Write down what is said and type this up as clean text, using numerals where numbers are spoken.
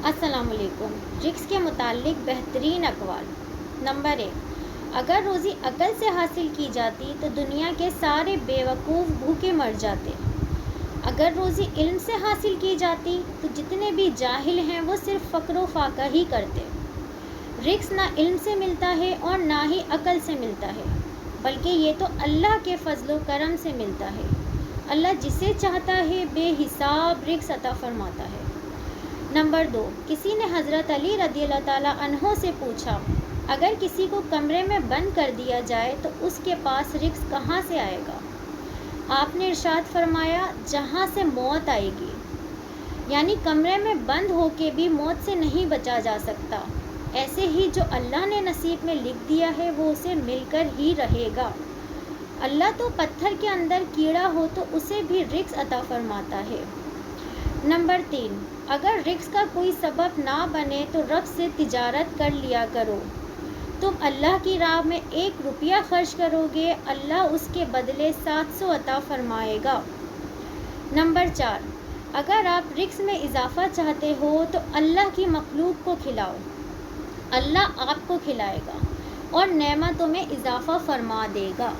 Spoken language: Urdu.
السلام علیکم۔ رزق کے متعلق بہترین اقوال۔ نمبر 1، اگر روزی عقل سے حاصل کی جاتی تو دنیا کے سارے بے وقوف بھوکے مر جاتے۔ اگر روزی علم سے حاصل کی جاتی تو جتنے بھی جاہل ہیں وہ صرف فقر و فاقہ ہی کرتے۔ رزق نہ علم سے ملتا ہے اور نہ ہی عقل سے ملتا ہے، بلکہ یہ تو اللہ کے فضل و کرم سے ملتا ہے۔ اللہ جسے چاہتا ہے بے حساب رزق عطا فرماتا ہے۔ نمبر 2، کسی نے حضرت علی رضی اللہ تعالیٰ عنہ سے پوچھا، اگر کسی کو کمرے میں بند کر دیا جائے تو اس کے پاس رزق کہاں سے آئے گا؟ آپ نے ارشاد فرمایا، جہاں سے موت آئے گی، یعنی کمرے میں بند ہو کے بھی موت سے نہیں بچا جا سکتا۔ ایسے ہی جو اللہ نے نصیب میں لکھ دیا ہے وہ اسے مل کر ہی رہے گا۔ اللہ تو پتھر کے اندر کیڑا ہو تو اسے بھی رزق عطا فرماتا ہے۔ نمبر 3، اگر رزق کا کوئی سبب نہ بنے تو رب سے تجارت کر لیا کرو۔ تم اللہ کی راہ میں 1 روپیہ خرچ کرو گے، اللہ اس کے بدلے 700 عطا فرمائے گا۔ نمبر 4، اگر آپ رزق میں اضافہ چاہتے ہو تو اللہ کی مخلوق کو کھلاؤ، اللہ آپ کو کھلائے گا اور نعمتوں میں اضافہ فرما دے گا۔